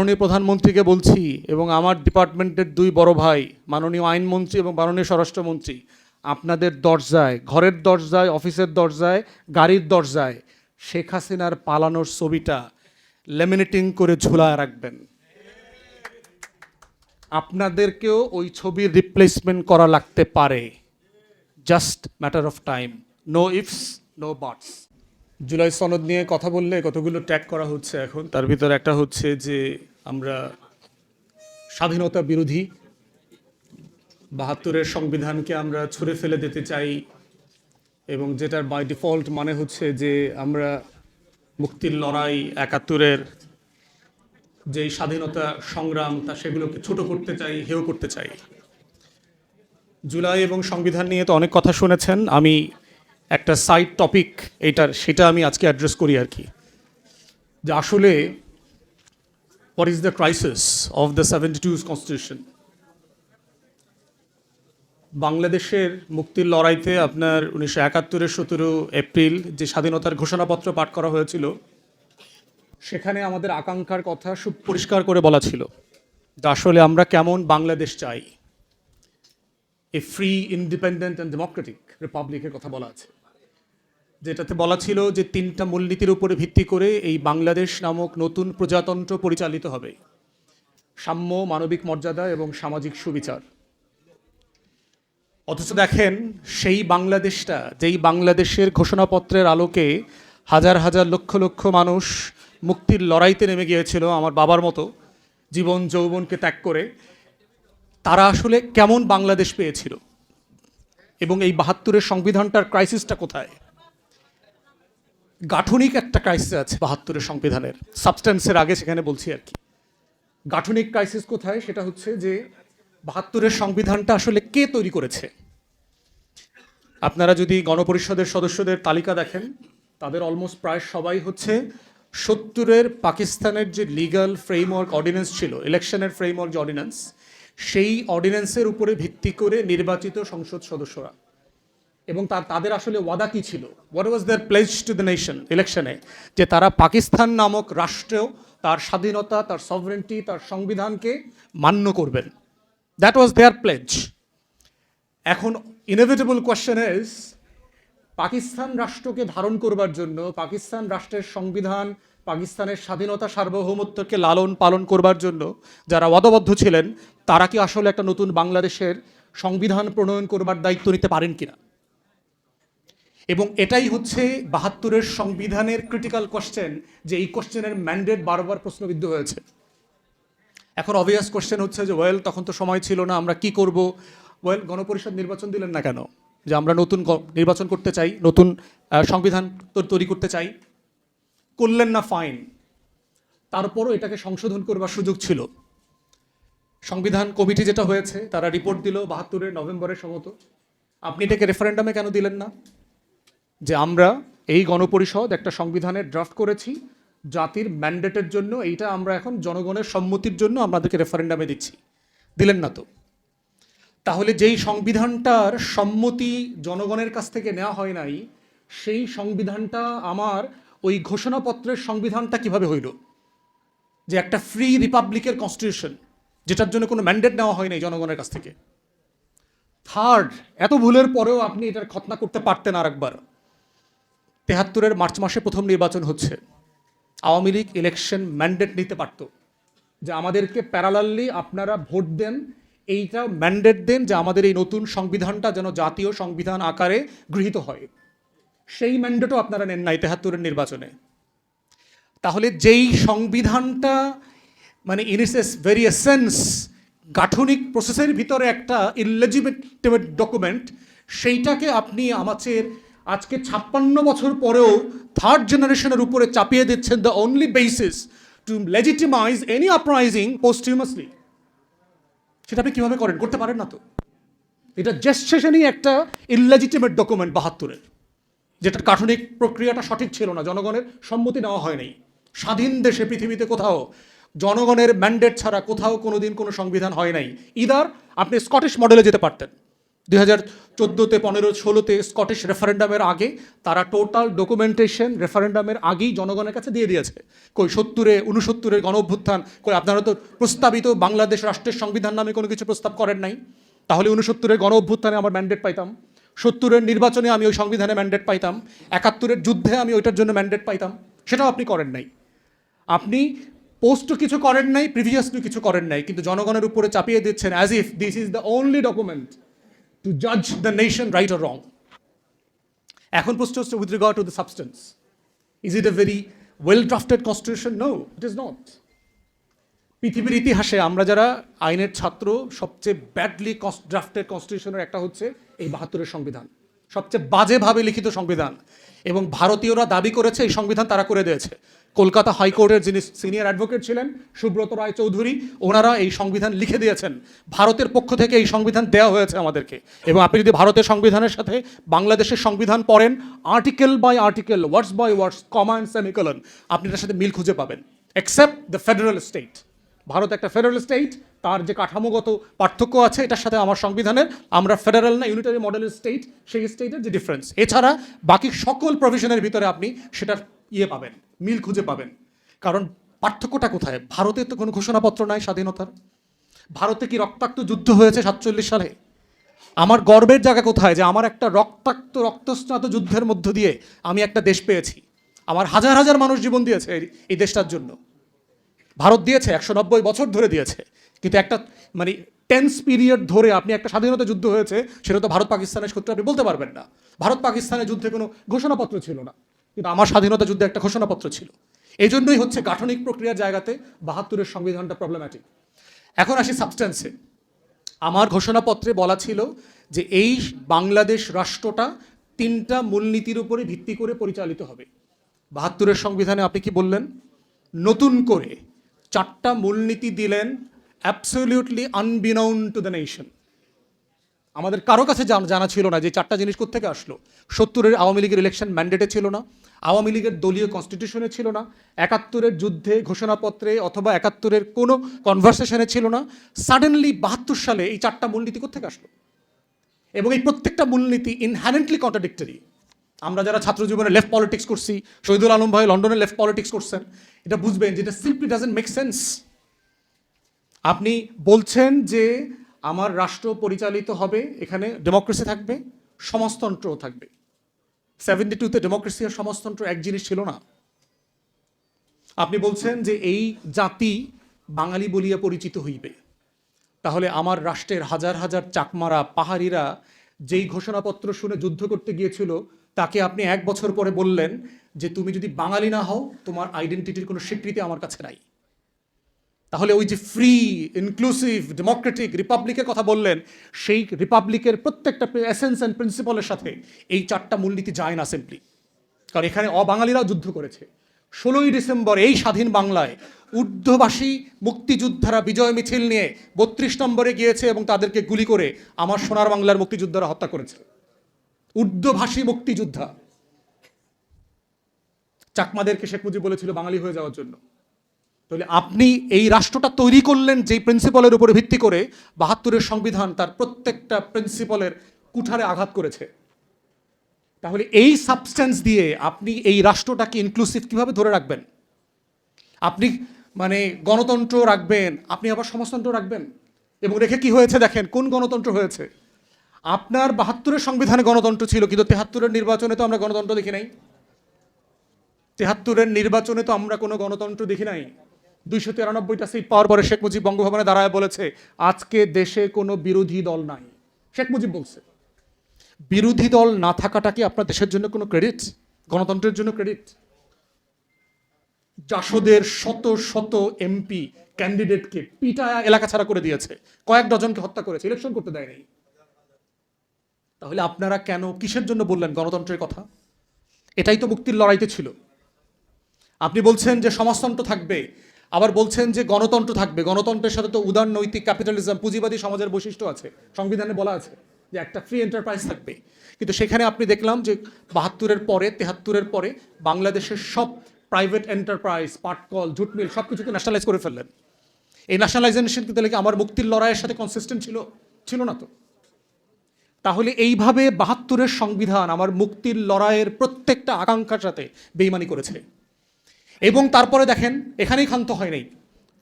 মাননীয় প্রধানমন্ত্রীকে বলছি এবং আমার ডিপার্টমেন্টের দুই বড় ভাই মাননীয় আইনমন্ত্রী এবং মাননীয় স্বরাষ্ট্রমন্ত্রী, আপনাদের দরজায়, ঘরের দরজায়, অফিসের দরজায়, গাড়ির দরজায় শেখ হাসিনার পালানোর ছবিটা লেমিনেটিং করে ঝুলায় রাখবেন। আপনাদেরকেও ওই ছবির রিপ্লেসমেন্ট করা লাগতে পারে, just matter of time. No ifs, no buts. জুলাই সনদ নিয়ে কথা বললে কতগুলো ট্যাগ করা হচ্ছে এখন, তার ভিতরে একটা হচ্ছে যে আমরা স্বাধীনতা বিরোধী, ৭২-এর সংবিধানকে আমরা ছুঁড়ে ফেলে দিতে চাই, এবং যেটার বাই ডিফল্ট মানে হচ্ছে যে আমরা মুক্তির লড়াই, ৭১-এর যেই স্বাধীনতা সংগ্রাম তা সেগুলোকে ছোট করতে চাই, হেয় করতে চাই। জুলাই এবং সংবিধান নিয়ে তো অনেক কথা শুনেছেন, আমি একটা সাইড টপিক সেটা আমি আজকে অ্যাড্রেস করি আর কি, যে আসলে what is the crisis of the 72 constitution. বাংলাদেশের মুক্তির লড়াইতে আপনার 1971-এর 17 এপ্রিল যে স্বাধীনতার ঘোষণাপত্র পাঠ করা হয়েছিল, সেখানে আমাদের আকাঙ্ক্ষার কথা সুপরিষ্কার করে বলা ছিল যে আসলে আমরা কেমন বাংলাদেশ চাই। A free, independent and democratic রিপাবলিকের কথা বলা আছে, যেটাতে বলা ছিল যে 3টা মূলনীতির উপরে ভিত্তি করে এই বাংলাদেশ নামক নতুন প্রজাতন্ত্র পরিচালিত হবে: সাম্য, মানবিক মর্যাদা এবং সামাজিক সুবিচার। অথচ দেখেন, সেই বাংলাদেশটা, যেই বাংলাদেশের ঘোষণাপত্রের আলোকে হাজার হাজার লক্ষ লক্ষ মানুষ মুক্তির লড়াইতে নেমে গিয়েছিল আমার বাবার মতো, জীবন যৌবনকে ত্যাগ করে, তারা আসলে কেমন বাংলাদেশ পেয়েছিল? এবং এই ৭২-এর সংবিধানটার ক্রাইসিসটা কোথায়? গাঠনিক একটা ক্রাইসিস আছে ৭২-এর সংবিধানের, সাবস্টেন্সের আগে সেখানে বলছি আর কি। গাঠনিক ক্রাইসিস কোথায়? সেটা হচ্ছে যে ৭২-এর সংবিধানটা আসলে কে তৈরি করেছে? আপনারা যদি গণপরিষদের সদস্যদের তালিকা দেখেন, তাদের অলমোস্ট প্রায় সবাই হচ্ছে ৭০-এর পাকিস্তানের যে লিগাল ফ্রেমওয়ার্ক অর্ডিন্যান্স ছিল, ইলেকশনের ফ্রেমওয়ার্ক যে অর্ডিন্যান্স, সেই অর্ডিন্যান্সের উপরে ভিত্তি করে নির্বাচিত সংসদ সদস্যরা। এবং তাদের আসলে ওয়াদা কী ছিল? What was their pledge to the nation ইলেকশনে? যে তারা পাকিস্তান নামক রাষ্ট্রেও তার স্বাধীনতা, তার সভরেন্টি, তার সংবিধানকে মান্য করবেন। That was their pledge. এখন ইনএভিটেবল কোয়েশ্চেন ইজ, পাকিস্তান রাষ্ট্রকে ধারণ করবার জন্য, পাকিস্তান রাষ্ট্রের সংবিধান, পাকিস্তানের স্বাধীনতা, সার্বভৌমত্বকে লালন পালন করবার জন্য যারা ওয়াদাবদ্ধ ছিলেন, তারা কি আসলে একটা নতুন বাংলাদেশের সংবিধান প্রণয়ন করবার দায়িত্ব নিতে পারেন কিনা? এবং এটাই হচ্ছে ৭২-এর সংবিধানের ক্রিটিক্যাল কোয়েশ্চেন, যে এই কোয়েশ্চেনের ম্যান্ডেট বারবার প্রশ্নবিদ্ধ হয়েছে। এখন অবভিয়াস কোয়েশ্চেন হচ্ছে যে ওয়েল, তখন তো সময় ছিল না, আমরা কি করব? ওয়েল, গণপরিষদ নির্বাচন দিলেন না কেন? যে আমরা নতুন নির্বাচন করতে চাই, নতুন সংবিধান তৈরি করতে চাই, করলেন না, ফাইন। তারপরও এটাকে সংশোধন করবার সুযোগ ছিল। সংবিধান কমিটি যেটা হয়েছে, তারা রিপোর্ট দিল ৭২-এর নভেম্বরের সম্ভবত। আপনি এটাকে রেফারেন্ডামে কেন দিলেন না? যে আমরা এই গণপরিষদ একটা সংবিধানের ড্রাফট করেছি জাতির ম্যান্ডেটের জন্য, এইটা আমরা এখন জনগণের সম্মতির জন্য আমাদেরকে রেফারেন্ডামে দিচ্ছি। দিলেন না তো। তাহলে যেই সংবিধানটার সম্মতি জনগণের কাছ থেকে নেওয়া হয় নাই, সেই সংবিধানটা আমার ওই ঘোষণাপত্রের সংবিধানটা কিভাবে হইল? যে একটা ফ্রি রিপাবলিকের কনস্টিটিউশন, যেটার জন্য কোনো ম্যান্ডেট নেওয়া হয় নাই জনগণের কাছ থেকে। থার্ড, এত ভুলের পরেও আপনি এটার খতনা করতে পারতেন আরেকবার। ৭৩-এর মার্চ মাসে প্রথম নির্বাচন হচ্ছে, আওয়ামী লীগ ইলেকশন ম্যান্ডেট নিতে পারত, যে আমাদেরকে প্যারালালি আপনারা ভোট দেন, এইটা ম্যান্ডেট দেন যে আমাদের এই নতুন সংবিধানটা যেন জাতীয় সংবিধান আকারে গৃহীত হয়। সেই ম্যান্ডেটও আপনারা নেন নাই ৭৩-এর নির্বাচনে। তাহলে যেই সংবিধানটা মানে ইন ইটস ভেরি এসেন্স গাঠনিক প্রসেসের ভিতরে একটা ইলেজিটিমেট ডকুমেন্ট, সেইটাকে আপনি আমাদের আজকে ৫৬ বছর পরেও থার্ড জেনারেশনের উপরে চাপিয়ে দিচ্ছেন, the only basis to legitimize any uprising posthumously. সেটা আপনি কীভাবে করেন? করতে পারেন না তো। এটা জেস্টেশনই একটা ইলেজিটিমেট ডকুমেন্ট ৭২-এর, যেটার গাঠনিক প্রক্রিয়াটা সঠিক ছিল না, জনগণের সম্মতি নেওয়া হয়নি। স্বাধীন দেশে পৃথিবীতে কোথাও জনগণের ম্যান্ডেট ছাড়া কোথাও কোনোদিন কোনো সংবিধান হয় নাই। ইদার আপনি স্কটিশ মডেলে যেতে পারতেন, 2014-তে 15-16-তে স্কটিশ রেফারেন্ডামের আগে তারা টোটাল ডকুমেন্টেশন রেফারেন্ডামের আগেই জনগণের কাছে দিয়ে দিয়েছে। কই 69-এর গণ অভ্যুত্থান, কই আপনারা তো প্রস্তাবিত বাংলাদেশ রাষ্ট্রের সংবিধান নামে কোনো কিছু প্রস্তাব করেন নাই। তাহলে 69-এর গণ অভ্যুত্থানে আমার ম্যান্ডেট পাইতাম, 70-এর নির্বাচনে আমি ওই সংবিধানে ম্যান্ডেট পাইতাম, 71-এর যুদ্ধে আমি ওইটার জন্য ম্যান্ডেট পাইতাম, সেটাও আপনি করেন নাই। আপনি পোস্টও কিছু করেন নাই, প্রিভিয়াসলি কিছু করেন নাই, কিন্তু জনগণের উপরে চাপিয়ে দিচ্ছেন as if this is the only document to জাজ the nation right or wrong. এখন প্রশ্ন হচ্ছে with regard to the substance, is it a very well drafted constitution? No, it is not. পৃথিবীর ইতিহাসে আমরা যারা আইনের ছাত্র, সবচেয়ে ব্যাডলি ড্রাফটেড কনস্টিটিউশনের একটা হচ্ছে এই 72-এর সংবিধান, সবচেয়ে বাজেভাবে লিখিত সংবিধান। এবং ভারতীয়রা দাবি করেছে এই সংবিধান তারা করে দিয়েছে। কলকাতা হাইকোর্টের যিনি সিনিয়র অ্যাডভোকেট ছিলেন সুব্রত রায় চৌধুরী, ওনারা এই সংবিধান লিখে দিয়েছেন। ভারতের পক্ষ থেকে এই সংবিধান দেওয়া হয়েছে আমাদেরকে। এবং আপনি যদি ভারতের সংবিধানের সাথে বাংলাদেশের সংবিধান পড়েন, article by article, words by words, comma and semicolon, আপনি এটার সাথে মিল খুঁজে পাবেন, except the federal state. Bharat একটা ফেডারেল স্টেট, তার যে কাঠামোগত পার্থক্য আছে এটার সাথে আমার সংবিধানের, আমরা ফেডারেল না ইউনিটারি মডেলের স্টেট, সেই স্টেটের যে ডিফারেন্স, এছাড়া বাকি সকল প্রভিশনের ভিতরে আপনি সেটার পাবেন, মিল খুঁজে পাবেন। কারণ পার্থক্যটা কোথায়? ভারতে তো কোনো ঘোষণাপত্র নাই স্বাধীনতার। ভারতে কি রক্তাক্ত যুদ্ধ হয়েছে 47 সালে? আমার গর্বের জায়গা কোথায় যে আমার একটা রক্তস্নাত যুদ্ধের মধ্য দিয়ে আমি একটা দেশ পেয়েছি। আমার হাজার হাজার মানুষ জীবন দিয়েছে এই দেশটার জন্য। ভারত দিয়েছে 190 বছর ধরে দিয়েছে, কিন্তু একটা মানে টেন্স পিরিয়ড ধরে আপনি একটা স্বাধীনতা যুদ্ধ হয়েছে সেটা তো ভারত পাকিস্তানের সূত্রে আপনি বলতে পারবেন না। ভারত পাকিস্তানের যুদ্ধে কোনো ঘোষণাপত্র ছিল না, কিন্তু আমার স্বাধীনতা যুদ্ধে একটা ঘোষণাপত্র ছিল। এই জন্যই হচ্ছে গাঠনিক প্রক্রিয়ার জায়গাতে 72-এর সংবিধানটা প্রবলেম্যাটিক। এখন আসি সাবস্টেন্সে। আমার ঘোষণাপত্রে বলা ছিল যে এই বাংলাদেশ রাষ্ট্রটা 3টা মূলনীতির উপরে ভিত্তি করে পরিচালিত হবে। 72-এর সংবিধানে আপনি কি বললেন? নতুন করে 4টা মূলনীতি দিলেন, অ্যাবসলিউটলি আনবিনাউন টু দ্য নেশন। আমাদের কারো কাছে জানা ছিল না যে 4টা জিনিস কোত্থেকে আসলো। 70-এর আওয়ামী লীগের ইলেকশন ম্যান্ডেটে ছিল না, আওয়ামী লীগের দলীয় কনস্টিটিউশনে ছিল না, 71-এর যুদ্ধে ঘোষণাপত্রে অথবা 71-এর কোনো কনভারসেশনে ছিল না। সাডেনলি 72 সালে এই 4টা মূলনীতি কোত্থেকে আসলো? এবং এই প্রত্যেকটা মূলনীতি ইনহ্যারেন্টলি কন্ট্রাডিক্টরি। আমরা যারা ছাত্র জীবনে লেফট পলিটিক্স করছি, শহীদুল আলম ভাই লন্ডনে লেফট পলিটিক্স করছেন, এটা বুঝবেন যে এটা সিম্পলি ডাজন্ট মেক সেন্স। আপনি বলছেন যে আমার রাষ্ট্র পরিচালিত হবে, এখানে ডেমোক্রেসি থাকবে, সমাজতন্ত্রও থাকবে। 72-তে ডেমোক্রেসি আর সমাজতন্ত্র এক জিনিস ছিল না। আপনি বলছেন যে এই জাতি বাঙালি বলিয়া পরিচিত হইবে। তাহলে আমার রাষ্ট্রের হাজার হাজার চাকমারা পাহাড়িরা যেই ঘোষণাপত্র শুনে যুদ্ধ করতে গিয়েছিল, তাকে আপনি 1 বছর পরে বললেন যে তুমি যদি বাঙালি না হও তোমার আইডেন্টিটির কোনো স্বীকৃতি আমার কাছে নাই। তাহলে ওই যে ফ্রি, ইনক্লুসিভ, ডেমোক্রেটিক রিপাবলিকের কথা বললেন, সেই রিপাবলিকের প্রত্যেকটা এসেন্স অ্যান্ড প্রিন্সিপালের সাথে এই 4টা মূলনীতি যায় না সিম্পলি। কারণ এখানে অবাঙালিরাও যুদ্ধ করেছে। 16ই ডিসেম্বর এই স্বাধীন বাংলায় ঊর্ধ্ববাসী মুক্তিযোদ্ধারা বিজয় মিছিল নিয়ে 32 নম্বরে গিয়েছে এবং তাদেরকে গুলি করে আমার সোনার বাংলার মুক্তিযোদ্ধারা হত্যা করেছে। ঊর্ধ্বভাষী মুক্তিযোদ্ধা। চাকমাদেরকে শেখ মুজিব বলেছিল বাঙালি হয়ে যাওয়ার জন্য। তাহলে আপনি এই রাষ্ট্রটা তৈরি করলেন যেই প্রিন্সিপালের উপরে ভিত্তি করে, 72-এর সংবিধান তার প্রত্যেকটা প্রিন্সিপালের কুঠারে আঘাত করেছে। তাহলে এই সাবস্টেন্স দিয়ে আপনি এই রাষ্ট্রটাকে ইনক্লুসিভ কিভাবে ধরে রাখবেন? আপনি মানে গণতন্ত্র রাখবেন, আপনি আবার সমাজতন্ত্র রাখবেন। এবং রেখে কি হয়েছে দেখেন, কোন গণতন্ত্র হয়েছে? আপনার 72-এর সংবিধানে গণতন্ত্র ছিল, কিন্তু 73-এর নির্বাচনে তো আমরা গণতন্ত্র দেখি নাই। 73-এর নির্বাচনে তো আমরা কোনো গণতন্ত্র দেখি নাই। 293টা সিট পাওয়ার পরে শেখ মুজিব বঙ্গভবনে দাঁড়ায় বলেছে আজকে দেশে কোনো বিরোধী দল নাই। শেখ মুজিব বলছে। বিরোধী দল না থাকাটা কি আপনার দেশের জন্য কোনো ক্রেডিট? গণতন্ত্রের জন্য ক্রেডিট? জাসদের শত শত এমপি ক্যান্ডিডেটকে পিটায়া এলাকা ছাড়া করে দিয়েছে, কয়েক ডজনকে হত্যা করেছে, ইলেকশন করতে দেয় নাই। তাহলে আপনারা কেন কিসের জন্য বললেন গণতন্ত্রের কথা? এটাই তো মুক্তির লড়াইতে ছিল। আপনি বলছেন যে সমাজতন্ত্র থাকবে, আবার বলছেন যে গণতন্ত্র থাকবে। গণতন্ত্রের সাথে তো উদার নৈতিক ক্যাপিটালিজম, পুঁজিবাদী সমাজের বৈশিষ্ট্য আছে, সংবিধানে বলা আছে যে একটা ফ্রি এন্টারপ্রাইজ থাকবে। কিন্তু সেখানে আপনি দেখলাম যে 72-এর পরে, 73-এর পরে বাংলাদেশের সব প্রাইভেট এন্টারপ্রাইজ, পাটকল, জুট মিল সব কিছুকে ন্যাশনালাইজ করে ফেললেন। এই ন্যাশনালাইজেশন কিন্তু আমার মুক্তির লড়াইয়ের সাথে কনসিস্টেন্ট ছিল না তো। তাহলে এইভাবে ৭২-এর সংবিধান আমার মুক্তির লড়াইয়ের প্রত্যেকটা আকাঙ্ক্ষার সাথে বেইমানি করেছে। এবং তারপরে দেখেন, এখানেই ক্ষান্ত হয় নাই,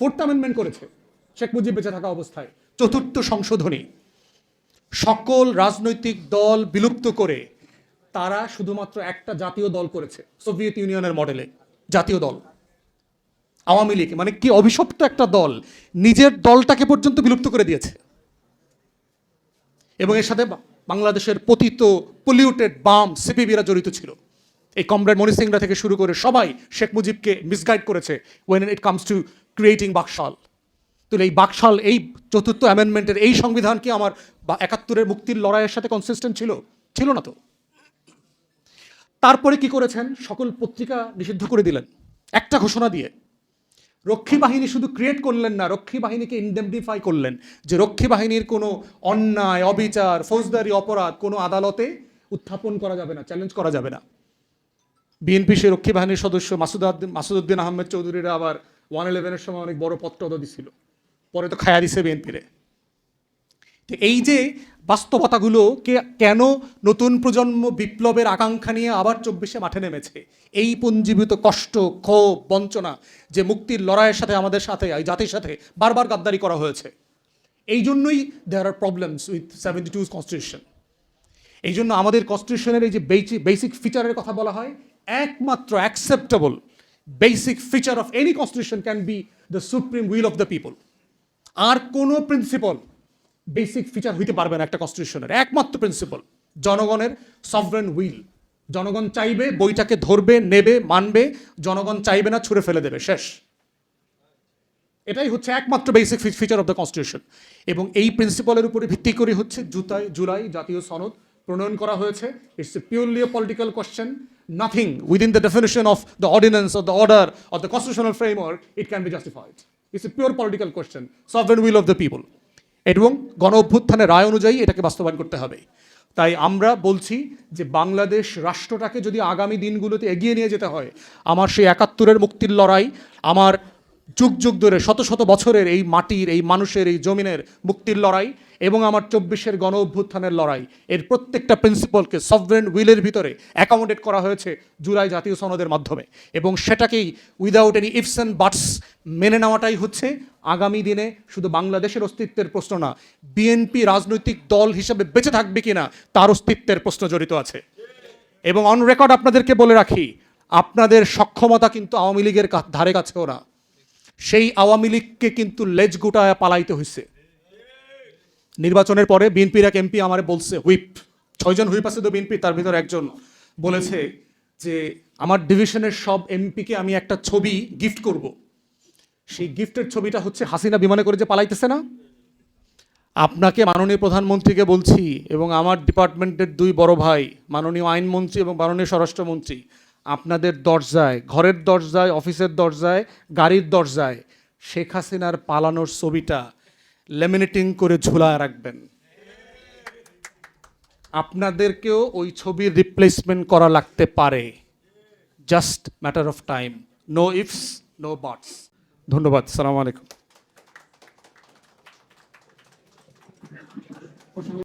4th অ্যামেন্ডমেন্ট করেছে শেখ মুজিব বেঁচে থাকা অবস্থায়, ৪র্থ সংশোধনী। সকল রাজনৈতিক দল বিলুপ্ত করে তারা শুধুমাত্র একটা জাতীয় দল করেছে, সোভিয়েত ইউনিয়নের মডেলে জাতীয় দল আওয়ামী লীগ। মানে কি অভিশপ্ত একটা দল, নিজের দলটাকে পর্যন্ত বিলুপ্ত করে দিয়েছে। এবং এর সাথে বাংলাদেশের পতিত পলিউটেড বাম সিপিবিরা জড়িত ছিল। এই কমরেড মনি সিংরা থেকে শুরু করে সবাই শেখ মুজিবকে মিসগাইড করেছে when it comes to creating Baksal. তো এই বাকশাল, এই ৪র্থ অ্যামেন্ডমেন্টের এই সংবিধান কি আমার ৭১-এর মুক্তির লড়াইয়ের সাথে কনসিস্টেন্ট ছিল? ছিল না তো। তারপরে কি করেছেন, সকল পত্রিকা নিষিদ্ধ করে দিলেন একটা ঘোষণা দিয়ে। রক্ষী বাহিনী শুধু ক্রিয়েট করলেন না, রক্ষী বাহিনীকে ইনডেমনিফাই করলেন যে রক্ষী বাহিনীর কোনো অন্যায়, অবিচার, ফৌজদারি অপরাধ কোনো আদালতে উত্থাপন করা যাবে না, চ্যালেঞ্জ করা যাবে না। বিএনপি সে রক্ষী বাহিনীর সদস্য মাসুদউদ্দিন আহমেদ চৌধুরীরা আবার 111-এর সময় অনেক বড় পত্র দিছিল, পরে তো খায়া দিছে বিএনপিরে। এই যে বাস্তবতাগুলোকে কেন নতুন প্রজন্ম বিপ্লবের আকাঙ্ক্ষা নিয়ে আবার 24-এ মাঠে নেমেছে, এই পুঞ্জীভূত কষ্ট, ক্ষোভ, বঞ্চনা যে মুক্তির লড়াইয়ের সাথে আমাদের সাথে, এই জাতির সাথে বারবার গাদ্দারি করা হয়েছে, এই জন্যই দেয়ার আর প্রবলেমস উইথ 72's কনস্টিটিউশন। এই জন্য আমাদের কনস্টিটিউশনের এই যে বেসিক ফিচারের কথা বলা হয়, একমাত্র acceptable basic feature of any constitution can be the supreme will of the people. আর কোনো প্রিন্সিপাল বেসিক ফিচার হইতে পারবে না একটা কনস্টিটিউশনের। একমাত্র প্রিন্সিপাল জনগণের সভরেন উইল। জনগণ চাইবে, বইটাকে ধরবে, নেবে, মানবে, জনগণ চাইবে না, ছুঁড়ে ফেলে দেবে, শেষ। এটাই হচ্ছে একমাত্র basic feature of the constitution. এবং এই প্রিন্সিপালের উপরে ভিত্তি করে হচ্ছে জুলাই জাতীয় সনদ প্রণয়ন করা হয়েছে। It's a purely a political question, nothing within the definition of the ordinance of the order of the constitutional framework it can be justified. It's a pure political question, sovereign will of the people. এবং গণ অভ্যুত্থানের রায় অনুযায়ী এটাকে বাস্তবায়ন করতে হবে। তাই আমরা বলছি যে বাংলাদেশ রাষ্ট্রটাকে যদি আগামী দিনগুলোতে এগিয়ে নিয়ে যেতে হয়, আমার সেই ৭১-এর মুক্তির লড়াই, আমার যুগ যুগ ধরে শত শত বছরের এই মাটির, এই মানুষের, এই জমিনের মুক্তির লড়াই এবং আমার 24-এর গণ অভ্যুত্থানের লড়াই, এর প্রত্যেকটা প্রিন্সিপালকে সভরেন উইলের ভিতরে অ্যাকোমোডেট করা হয়েছে জুলাই জাতীয় সনদের মাধ্যমে। এবং সেটাকেই উইদাউট এনি ইফস অ্যান্ড বাটস মেনে নেওয়াটাই হচ্ছে আগামী দিনে শুধু বাংলাদেশের অস্তিত্বের প্রশ্ন না, বিএনপি রাজনৈতিক দল হিসেবে বেঁচে থাকবে কিনা তার অস্তিত্বের প্রশ্ন জড়িত আছে। এবং অন রেকর্ড আপনাদেরকে বলে রাখি, আপনাদের সক্ষমতা কিন্তু আওয়ামী লীগের ধারে কাছেও না। সেই আওয়ামী লীগকে কিন্তু লেজ গুটায় পালাইতে হয়েছে। নির্বাচনের পরে বিএনপির এক এমপি আমারে বলছে, হুইপ, 6 জন হুইপ আছে তো বিএনপি, তার ভিতর একজন বলেছে যে আমার ডিভিশনের সব এমপিকে আমি একটা ছবি গিফট করব। সেই গিফটের ছবিটা হচ্ছে হাসিনা বিমানে করে যে পালাইতেছে না। আপনাকে মাননীয় প্রধানমন্ত্রীকে বলছি এবং আমার ডিপার্টমেন্টের 2 বড় ভাই, মাননীয় আইনমন্ত্রী এবং মাননীয় স্বরাষ্ট্রমন্ত্রী, আপনাদের দরজায়, ঘরের দরজায়, অফিসের দরজায়, গাড়ির দরজায় শেখ হাসিনার পালানোর ছবিটা লেমিনেটিং করে ঝুলায় রাখবেন। আপনাদেরকেও ওই ছবির রিপ্লেসমেন্ট করা লাগতে পারে, just matter of time. No ifs, no buts. ধন্যবাদ। আসসালামু আলাইকুম।